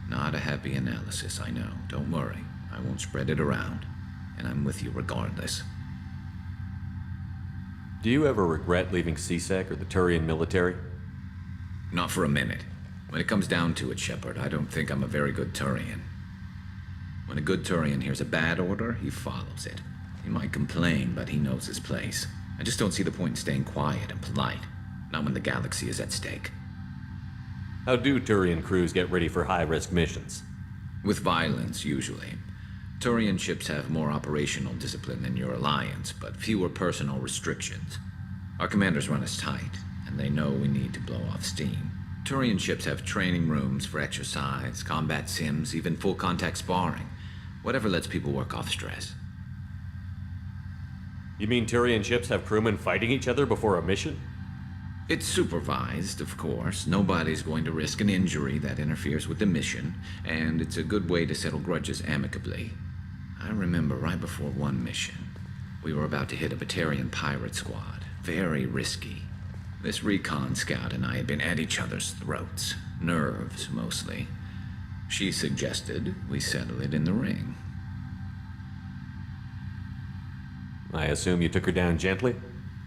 Not a happy analysis, I know. Don't worry. I won't spread it around. And I'm with you regardless. Do you ever regret leaving CSEC or the Turian military? Not for a minute. When it comes down to it, Shepard, I don't think I'm a very good Turian. When a good Turian hears a bad order, he follows it. He might complain, but he knows his place. I just don't see the point in staying quiet and polite. Not when the galaxy is at stake. How do Turian crews get ready for high-risk missions? With violence, usually. Turian ships have more operational discipline than your alliance, but fewer personal restrictions. Our commanders run us tight, and they know we need to blow off steam. Turian ships have training rooms for exercise, combat sims, even full-contact sparring. Whatever lets people work off stress. You mean Turian ships have crewmen fighting each other before a mission? It's supervised, of course. Nobody's going to risk an injury that interferes with the mission, and it's a good way to settle grudges amicably. I remember right before one mission, we were about to hit a Batarian pirate squad. Very risky. This recon scout and I had been at each other's throats. Nerves, mostly. She suggested we settle it in the ring. I assume you took her down gently?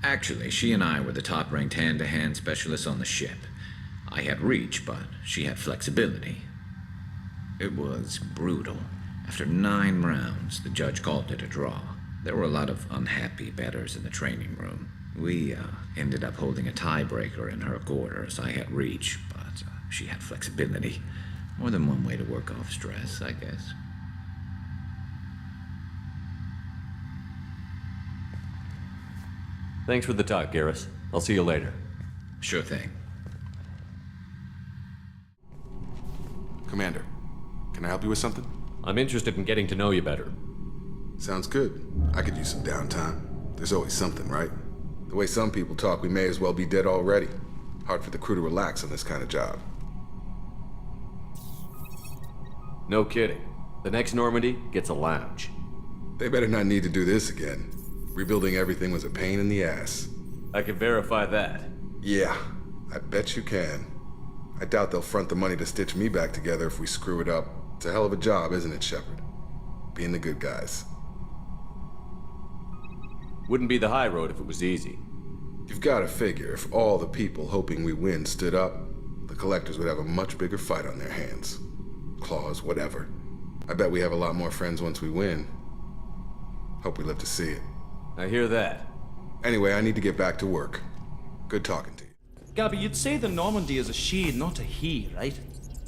Actually, she and I were the top-ranked hand-to-hand specialists on the ship. I had reach, but she had flexibility. It was brutal. After 9 rounds, the judge called it a draw. There were a lot of unhappy bettors in the training room. We ended up holding a tiebreaker in her quarters. I had reach, but she had flexibility. More than one way to work off stress, I guess. Thanks for the talk, Garrus. I'll see you later. Sure thing. Commander, can I help you with something? I'm interested in getting to know you better. Sounds good. I could use some downtime. There's always something, right? The way some people talk, we may as well be dead already. Hard for the crew to relax on this kind of job. No kidding. The next Normandy gets a lounge. They better not need to do this again. Rebuilding everything was a pain in the ass. I can verify that. Yeah, I bet you can. I doubt they'll front the money to stitch me back together if we screw it up. It's a hell of a job, isn't it, Shepard? Being the good guys. Wouldn't be the high road if it was easy. You've got to figure, if all the people hoping we win stood up, the collectors would have a much bigger fight on their hands. Claws, whatever. I bet we have a lot more friends once we win. Hope we live to see it. I hear that. Anyway, I need to get back to work. Good talking to you. Gabby, you'd say the Normandy is a she, not a he, right?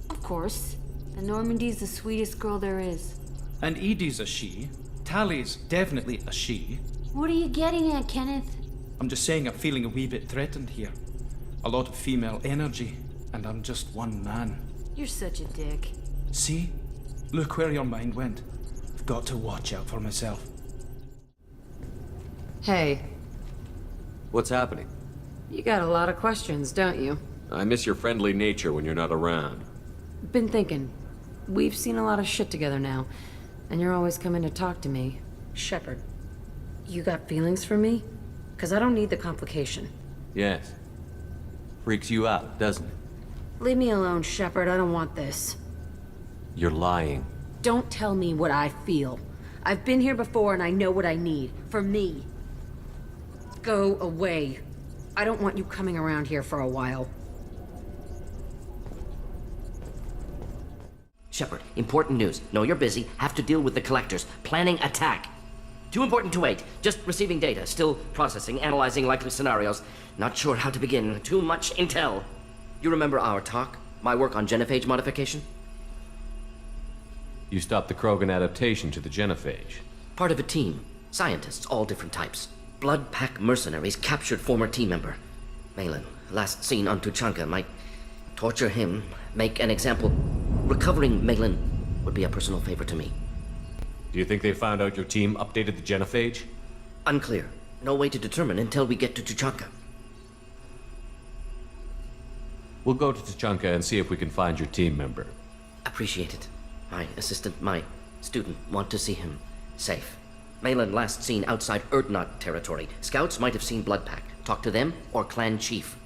Of course. The Normandy's the sweetest girl there is. And Edie's a she. Talis definitely a she. What are you getting at, Kenneth? I'm just saying I'm feeling a wee bit threatened here. A lot of female energy, and I'm just one man. You're such a dick. See? Look where your mind went. I've got to watch out for myself. Hey. What's happening? You got a lot of questions, don't you? I miss your friendly nature when you're not around. Been thinking. We've seen a lot of shit together now, and you're always coming to talk to me. Shepard, you got feelings for me? 'Cause I don't need the complication. Yes. Freaks you out, doesn't it? Leave me alone, Shepard. I don't want this. You're lying. Don't tell me what I feel. I've been here before and I know what I need. For me. Go away. I don't want you coming around here for a while. Shepard, important news. Know you're busy. Have to deal with the collectors. Planning attack. Too important to wait. Just receiving data. Still processing, analyzing likely scenarios. Not sure how to begin. Too much intel. You remember our talk? My work on genophage modification? You stopped the Krogan adaptation to the genophage. Part of a team. Scientists, all different types. Blood Pack mercenaries captured former team member. Malin, last seen on Tuchanka, might torture him, make an example. Recovering Malin would be a personal favor to me. Do you think they found out your team updated the genophage? Unclear. No way to determine until we get to Tuchanka. We'll go to Tuchanka and see if we can find your team member. Appreciate it. My assistant, my student, want to see him safe. Malin last seen outside Erdnot territory. Scouts might have seen Blood Pack. Talk to them or clan chief.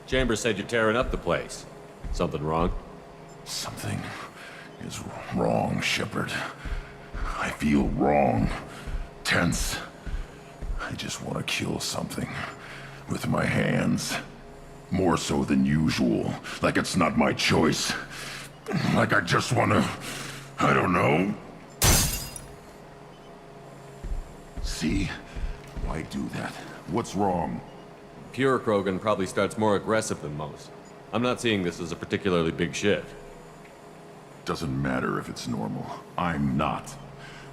Chambers said you're tearing up the place. Something wrong? Something is wrong, Shepard. I feel wrong. Tense. I just want to kill something. With my hands. More so than usual. Like it's not my choice. Like I just want to... I don't know. See? Why do that? What's wrong? Pure Krogan probably starts more aggressive than most. I'm not seeing this as a particularly big shift. Doesn't matter if it's normal. I'm not.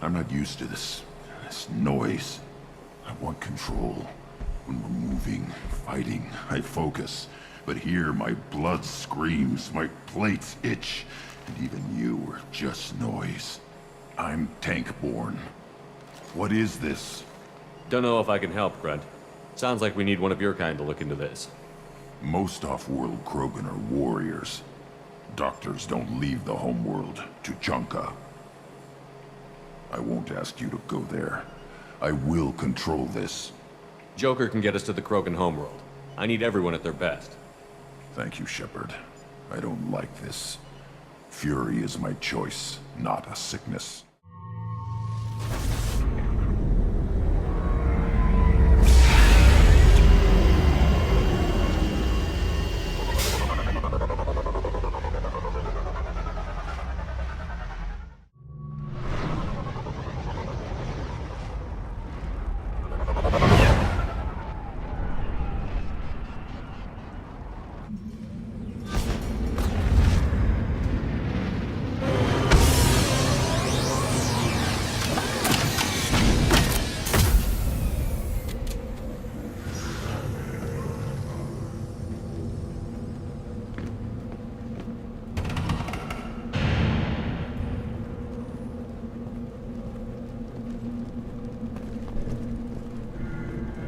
I'm not used to this noise. I want control. When we're moving, fighting, I focus. But here, my blood screams, my plates itch, and even you are just noise. I'm tank-born. What is this? Don't know if I can help, Grunt. Sounds like we need one of your kind to look into this. Most off-world Krogan are warriors. Doctors don't leave the homeworld, Tuchanka. I won't ask you to go there. I will control this. Joker can get us to the Krogan homeworld. I need everyone at their best. Thank you, Shepard. I don't like this. Fury is my choice, not a sickness.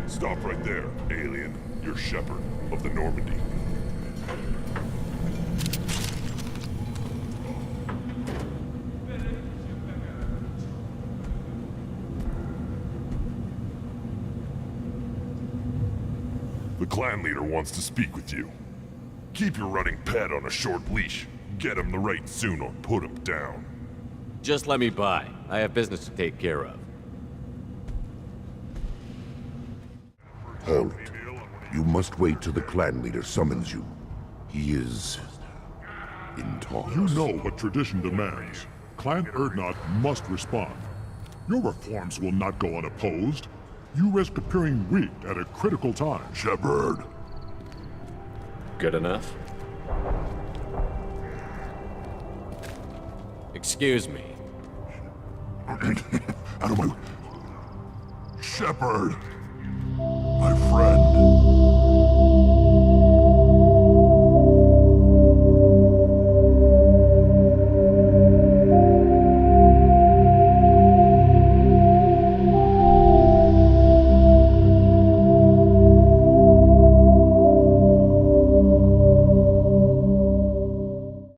Stop right there, alien. You're Shepard of the Normandy. The clan leader wants to speak with you. Keep your running pet on a short leash. Get him the right soon or put him down. Just let me by. I have business to take care of. Halt. You must wait till the clan leader summons you. He is... in talks. You know what tradition demands. Clan Erdnot must respond. Your reforms will not go unopposed. You risk appearing weak at a critical time. Shepard. Good enough? Excuse me. Out of my... Shepard!